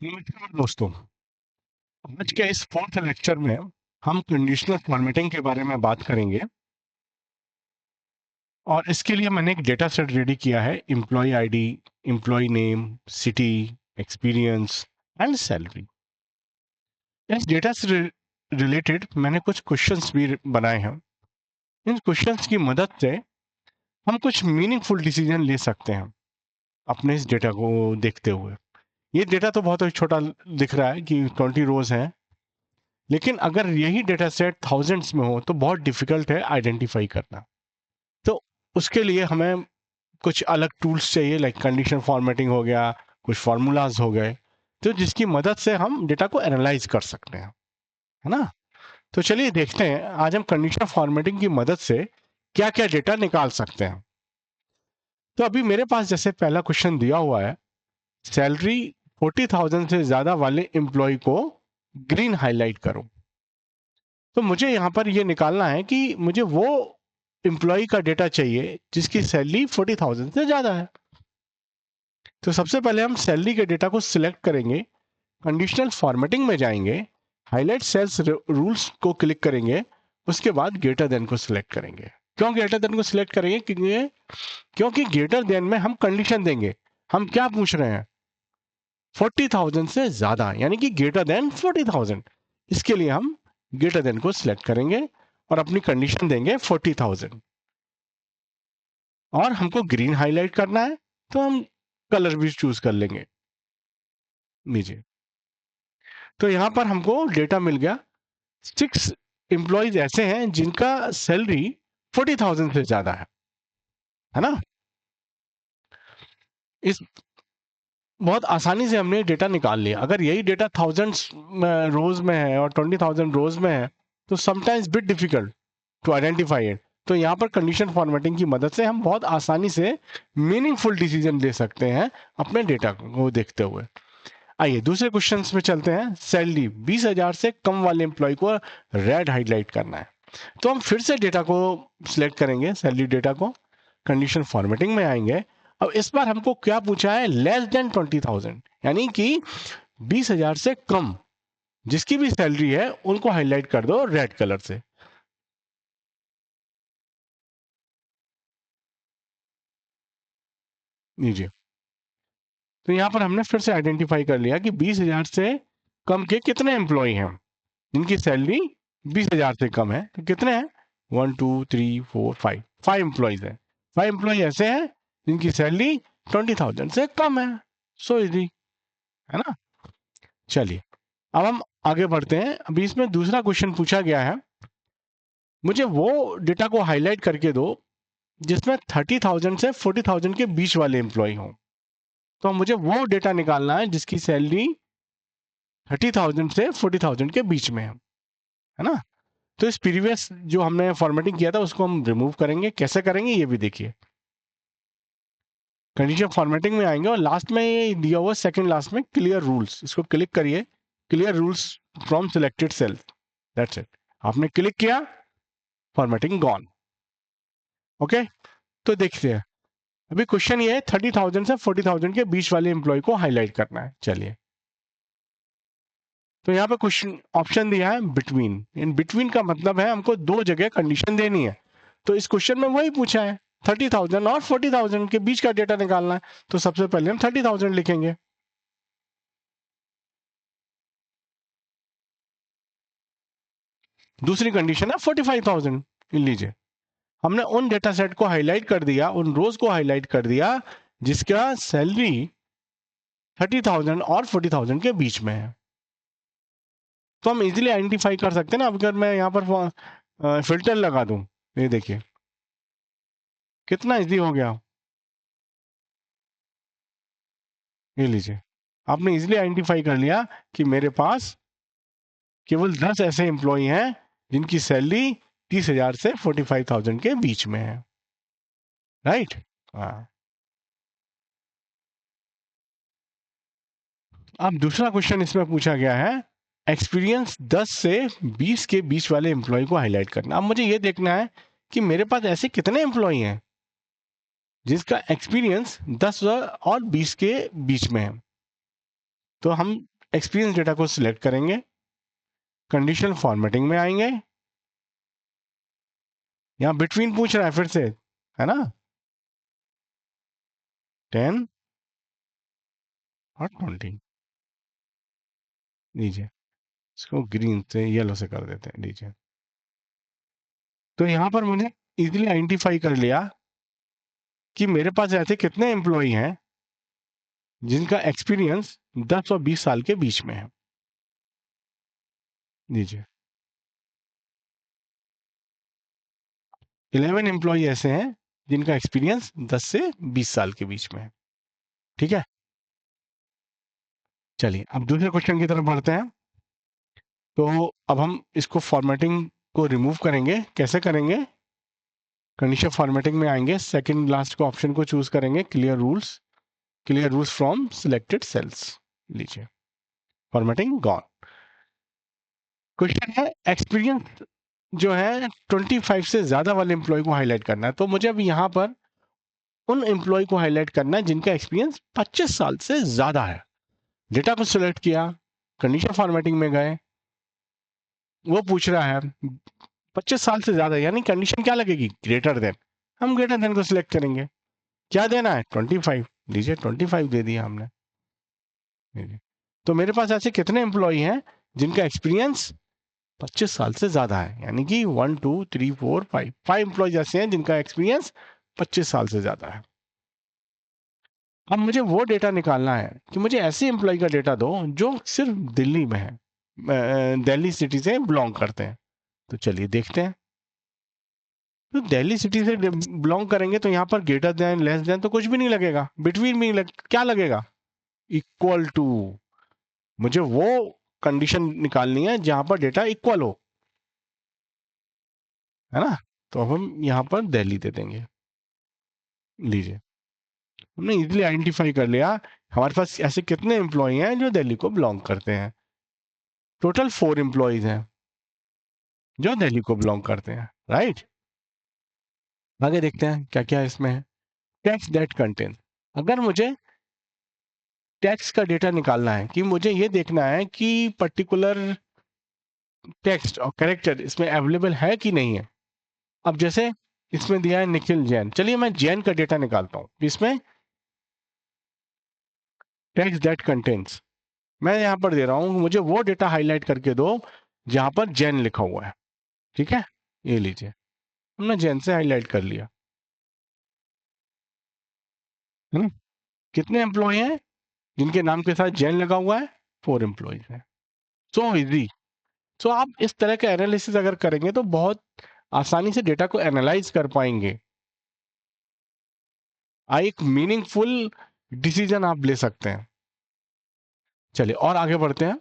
नमस्कार दोस्तों। आज के इस फोर्थ लेक्चर में हम कंडीशनल फॉर्मेटिंग के बारे में बात करेंगे और इसके लिए मैंने एक डेटा सेट रेडी किया है। Employee ID, employee name, city, experience and salary. इस डेटा से रिलेटेड मैंने कुछ क्वेश्चंस भी बनाए हैं। इन क्वेश्चंस की मदद से हम कुछ मीनिंगफुल डिसीजन ले सकते हैं अपने इस डेटा को देखते हुए। ये डेटा तो बहुत ही छोटा दिख रहा है कि 20 रोज हैं, लेकिन अगर यही डेटा सेट थाउजेंड्स में हो तो बहुत डिफिकल्ट है आइडेंटिफाई करना। तो उसके लिए हमें कुछ अलग टूल्स चाहिए, लाइक कंडीशन फॉर्मेटिंग हो गया, कुछ फार्मूलाज हो गए, तो जिसकी मदद से हम डेटा को एनालाइज कर सकते हैं, है ना। तो चलिए देखते हैं आज हम कंडीशन फॉर्मेटिंग की मदद से क्या क्या डेटा निकाल सकते हैं। तो अभी मेरे पास जैसे पहला क्वेश्चन दिया हुआ है, सैलरी 40,000 से ज्यादा वाले एम्प्लॉय को ग्रीन हाईलाइट करो। तो मुझे यहाँ पर ये निकालना है कि मुझे वो एम्प्लॉय का डेटा चाहिए जिसकी सैलरी 40,000 से ज्यादा है। तो सबसे पहले हम सैलरी के डेटा को सिलेक्ट करेंगे, कंडीशनल फॉर्मेटिंग में जाएंगे, हाईलाइट सेल्स रूल्स को क्लिक करेंगे, उसके बाद ग्रेटर देन को सिलेक्ट करेंगे। क्यों ग्रेटर देन को सिलेक्ट करेंगे? क्योंकि ग्रेटर देन में हम कंडीशन देंगे। हम क्या पूछ रहे हैं? 40,000 से ज्यादा, यानी कि ग्रेटर देन 40,000। इसके लिए हम ग्रेटर देन को सिलेक्ट करेंगे और अपनी कंडीशन देंगे 40,000। और हमको ग्रीन हाईलाइट करना है तो हम कलर भी चूज कर लेंगे नीचे। तो यहां पर हमको डेटा मिल गया, 6 एम्प्लॉयज ऐसे हैं जिनका सैलरी 40,000 से ज्यादा है ना। इस बहुत आसानी से हमने डेटा निकाल लिया। अगर यही डेटा थाउजेंड्स रोज में है और 20,000 रोज में है तो sometimes bit difficult to identify it. तो यहाँ पर कंडीशन फॉर्मेटिंग की मदद से हम बहुत आसानी से मीनिंगफुल डिसीजन ले सकते हैं अपने डेटा को देखते हुए। आइए दूसरे क्वेश्चन में चलते हैं। सैलरी 20,000 से कम वाले एम्प्लॉय को रेड हाईलाइट करना है। तो हम फिर से डेटा को सिलेक्ट करेंगे, सैलरी डेटा को, कंडीशन फॉर्मेटिंग में आएंगे। अब इस बार हमको क्या पूछा है? लेस देन 20,000, यानी कि 20,000 से कम जिसकी भी सैलरी है उनको हाईलाइट कर दो रेड कलर से। लीजिए, तो यहां पर हमने फिर से आइडेंटिफाई कर लिया कि 20,000 से कम के कितने एम्प्लॉय हैं जिनकी सैलरी 20,000 से कम है। तो कितने हैं? 1 2 3 4 5, 5 एम्प्लॉयज हैं। 5 एम्प्लॉय ऐसे हैं जिनकी सैलरी 20,000 से कम है। सो इजी, है ना। चलिए अब हम आगे बढ़ते हैं। अभी इसमें दूसरा क्वेश्चन पूछा गया है, मुझे वो डेटा को हाईलाइट करके दो जिसमें 30,000 से 40,000 के बीच वाले एम्प्लॉय हों। तो मुझे वो डेटा निकालना है जिसकी सैलरी 30,000 से 40,000 के बीच में है ना। तो इस प्रीवियस जो हमने फॉर्मेटिंग किया था उसको हम रिमूव करेंगे। कैसे करेंगे ये भी देखिए। कंडीशन फॉर्मेटिंग में आएंगे और लास्ट में ये दिया हुआ सेकंड लास्ट में क्लियर रूल्स, इसको क्लिक करिए। Clear rules from selected cell, that's it. आपने क्लिक किया, फॉर्मेटिंग गॉन। ओके, तो देखते हैं। अभी क्वेश्चन ये है 30,000 से 40,000 के बीच वाले एम्प्लॉय को हाईलाइट करना है। चलिए, तो यहाँ पे क्वेश्चन ऑप्शन दिया है बिटवीन। इन बिटवीन का मतलब है हमको दो जगह कंडीशन देनी है। तो इस क्वेश्चन में वही पूछा है, 30,000 और 40,000 के बीच का डेटा निकालना है। तो सबसे पहले हम 30,000 लिखेंगे। दूसरी कंडीशन है 45,000। लीजिए, हमने उन डेटा सेट को हाईलाइट कर दिया, उन रोज को हाईलाइट कर दिया जिसका सैलरी 30,000 और 40,000 के बीच में है। तो हम इजीली आइडेंटिफाई कर सकते हैं ना। अब अगर मैं यहाँ पर फिल्टर लगा दूं, ये देखिए कितना इजी हो गया। ये लीजिए, आपने इजीली आइडेंटिफाई कर लिया कि मेरे पास केवल 10 ऐसे एम्प्लॉय हैं जिनकी सैलरी 30,000 से 45,000 के बीच में है। राइट। हाँ। अब दूसरा क्वेश्चन इसमें पूछा गया है, एक्सपीरियंस 10 से 20 के बीच वाले एम्प्लॉय को हाईलाइट करना। अब मुझे ये देखना है कि मेरे पास ऐसे कितने एम्प्लॉय हैं जिसका एक्सपीरियंस 10 और 20 के बीच में है। तो हम एक्सपीरियंस डेटा को सिलेक्ट करेंगे, कंडीशनल फॉर्मेटिंग में आएंगे, यहाँ बिटवीन पूछ रहा है फिर से, है ना, 10 और 20, लीजिए इसको ग्रीन से येलो से कर देते हैं, लीजिए। तो यहाँ पर मैंने इजीली आइडेंटिफाई कर लिया कि मेरे पास ऐसे कितने एम्प्लॉय हैं जिनका एक्सपीरियंस 10 और 20 साल के बीच में है, लीजिए 11 एम्प्लॉय ऐसे हैं जिनका एक्सपीरियंस 10 से 20 साल के बीच में है। ठीक है, चलिए अब दूसरे क्वेश्चन की तरफ बढ़ते हैं। तो अब हम इसको फॉर्मेटिंग को रिमूव करेंगे, कैसे करेंगे, कंडीशन फॉर्मेटिंग में आएंगे, सेकंड लास्ट को ऑप्शन को चूज करेंगे, clear rules from selected cells, लीजिए फॉर्मेटिंग गॉन। क्वेश्चन है एक्सपीरियंस जो है 25 से ज्यादा वाले एम्प्लॉय को हाईलाइट करना है। तो मुझे अब यहाँ पर उन एम्प्लॉय को हाईलाइट करना है जिनका एक्सपीरियंस 25 साल से ज्यादा है। डेटा को सिलेक्ट किया, कंडीशन फॉर्मेटिंग में गए, वो पूछ रहा है 25 साल से ज्यादा, यानी कंडीशन क्या लगेगी, ग्रेटर देन, हम ग्रेटर देन को सिलेक्ट करेंगे। क्या देना है, 25, लीजिए 25 दे दिया हमने। तो मेरे पास ऐसे कितने एम्प्लॉय हैं जिनका एक्सपीरियंस 25 साल से ज्यादा है, यानी कि 1 2 3 4 5 5 एम्प्लॉय ऐसे हैं जिनका एक्सपीरियंस 25 साल से ज्यादा है। अब मुझे वो डेटा निकालना है कि मुझे ऐसे एम्प्लॉय का डेटा दो जो सिर्फ दिल्ली में है, दिल्ली सिटी से बिलोंग करते हैं। तो चलिए देखते हैं। तो दिल्ली सिटी से बिलोंग करेंगे तो यहाँ पर ग्रेटर देन, लेस देन तो कुछ भी नहीं लगेगा, बिटवीन भी क्या लगेगा, इक्वल टू। मुझे वो कंडीशन निकालनी है जहां पर डेटा इक्वल हो, है ना। तो अब हम यहाँ पर दिल्ली दे देंगे, लीजिए हमने इजीली आइडेंटिफाई कर लिया हमारे पास ऐसे कितने एम्प्लॉय हैं जो दिल्ली को बिलोंग करते हैं। टोटल 4 एम्प्लॉयज हैं जो दिल्ली को बिलोंग करते हैं, राइट। आगे देखते हैं क्या क्या इसमें है। टैक्स दैट कंटेन, अगर मुझे टैक्स का डेटा निकालना है कि मुझे ये देखना है कि पर्टिकुलर टेक्स्ट और कैरेक्टर इसमें अवेलेबल है कि नहीं है। अब जैसे इसमें दिया है निखिल जैन, चलिए मैं जैन का डेटा निकालता हूं। इसमें टेक्स्ट दैट कंटेन्स मैं यहां पर दे रहा हूं, मुझे वो डेटा हाईलाइट करके दो जहां पर जैन लिखा हुआ है। ठीक है, ये लीजिए हमने जैन से हाईलाइट कर लिया, है ना। कितने एम्प्लॉय हैं जिनके नाम के साथ जैन लगा हुआ है, 4 एम्प्लॉयज हैं। So easy. सो आप इस तरह का एनालिसिस अगर करेंगे तो बहुत आसानी से डेटा को एनालाइज कर पाएंगे, एक मीनिंगफुल डिसीजन आप ले सकते हैं। चलिए और आगे बढ़ते हैं।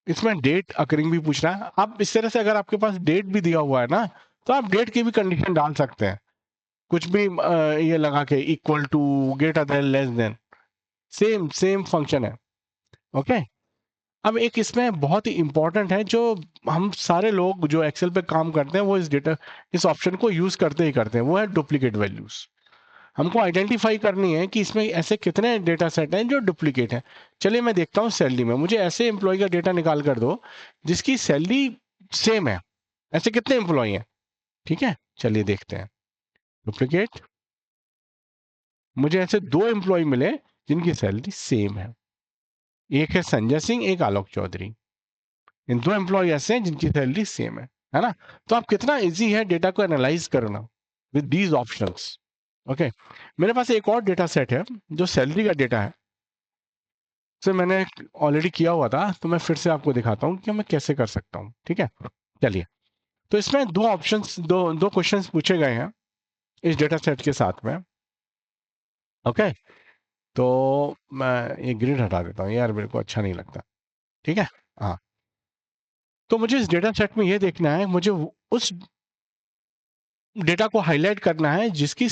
इसमें डेट अकरिंग भी पूछ रहा है। आप इस तरह से अगर आपके पास डेट भी दिया हुआ है ना, तो आप डेट की भी कंडीशन डाल सकते हैं, कुछ भी ये लगा के equal to, greater than, less than, same same function है। ओके, अब एक इसमें बहुत ही इंपॉर्टेंट है जो हम सारे लोग जो एक्सेल पे काम करते हैं वो इस ऑप्शन को यूज करते ही करते हैं, वो है डुप्लीकेट वैल्यूज। हमको आइडेंटिफाई करनी है कि इसमें ऐसे कितने डेटा सेट हैं जो डुप्लीकेट हैं। चलिए मैं देखता हूँ सैलरी में, मुझे ऐसे एम्प्लॉय का डेटा निकाल कर दो जिसकी सैलरी सेम है। ऐसे कितने एम्प्लॉय हैं, ठीक है, चलिए देखते हैं। डुप्लीकेट, मुझे ऐसे 2 एम्प्लॉय मिले जिनकी सैलरी सेम है, एक है संजय सिंह, एक आलोक चौधरी। इन 2 एम्प्लॉय ऐसे हैं जिनकी सैलरी सेम है ना। तो आप कितना इजी है डेटा को एनालाइज करना विद दीज ऑप्शंस। ओके, मेरे पास एक और डेटा सेट है जो सैलरी का डेटा है, से मैंने ऑलरेडी किया हुआ था, तो मैं फिर से आपको दिखाता हूँ कि मैं कैसे कर सकता हूँ। ठीक है, चलिए। तो इसमें 2 ऑप्शंस, दो क्वेश्चंस पूछे गए हैं इस डेटा सेट के साथ में। ओके, तो मैं ये ग्रिड हटा देता हूँ यार, मेरे को अच्छा नहीं लगता। ठीक है, हाँ। तो मुझे इस डेटा सेट में ये देखना है, मुझे उस डेटा को हाईलाइट करना है जिसकी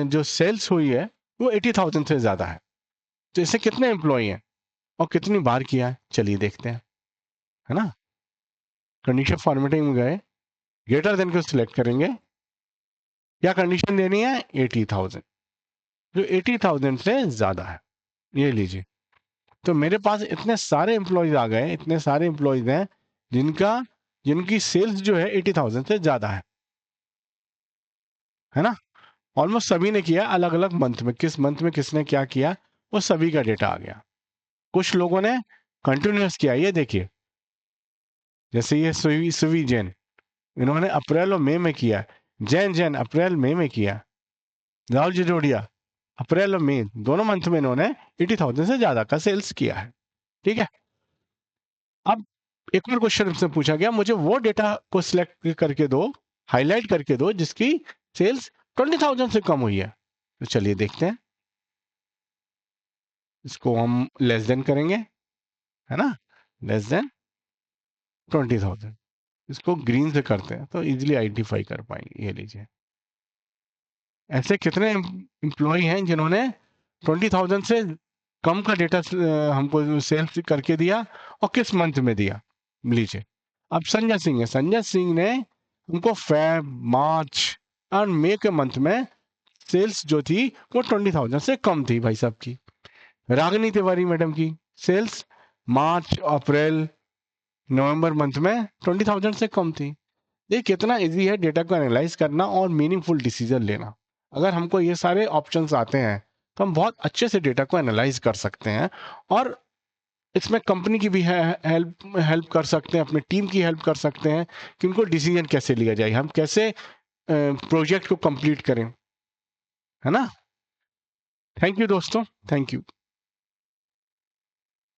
जो सेल्स हुई है वो 80,000 से ज्यादा है। तो इससे कितने एम्प्लॉय हैं और कितनी बार किया है, चलिए देखते हैं, है ना। कंडीशन फॉर्मेटिंग में गए, ग्रेटर देन को सिलेक्ट करेंगे, क्या कंडीशन देनी है, 80,000, जो 80,000 से ज्यादा है, ये लीजिए तो मेरे पास इतने सारे एम्प्लॉयज आ गए, इतने सारे एम्प्लॉयज हैं जिनकी सेल्स जो है 80,000 से ज्यादा है ना। ऑलमोस्ट सभी ने किया, अलग अलग मंथ में, किस मंथ में किसने क्या किया वो सभी का डेटा आ गया। कुछ लोगों ने कंटिन्यूस किया, ये देखिए जैसे ये सुवी सुवी जैन, इन्होंने अप्रैल और मई में किया। जैन जैन अप्रैल मई में किया। राहुल जिजोड़िया अप्रैल और मई दोनों मंथ में इन्होंने 80,000 से ज्यादा का सेल्स किया है। ठीक है। अब एक और क्वेश्चन हमसे पूछा गया, मुझे वो डेटा को सिलेक्ट करके दो, हाईलाइट करके दो जिसकी सेल्स 20,000 से कम हुई है। तो चलिए देखते हैं, इसको हम लेस देन करेंगे, है ना, लेस देन 20,000। इसको ग्रीन से करते हैं तो इजीली आइडेंटिफाई कर पाएंगे। ये लीजिए, ऐसे कितने एम्प्लॉय हैं जिन्होंने 20,000 से कम का डेटा हमको सेल्स करके दिया और किस मंथ में दिया। लीजिए, अब संजय सिंह है, संजय सिंह ने हमको फेब, मार्च और मई के मंथ में सेल्स जो थी वो 20,000 से कम थी भाई साहब की। रागिनी तिवारी मैडम की सेल्स मार्च, अप्रैल, नवंबर मंथ में 20,000 से कम थी। ये कितना इजी है डेटा को एनालाइज करना और मीनिंगफुल डिसीजन लेना। अगर हमको ये सारे ऑप्शंस आते हैं तो हम बहुत अच्छे से डेटा को एनालाइज कर सकते हैं, और इसमें कंपनी की भी हेल्प हेल्प कर सकते हैं, अपने टीम की हेल्प कर सकते हैं कि उनको डिसीजन कैसे लिया जाए, हम कैसे प्रोजेक्ट को कंप्लीट करें, है ना। थैंक यू दोस्तों, थैंक यू।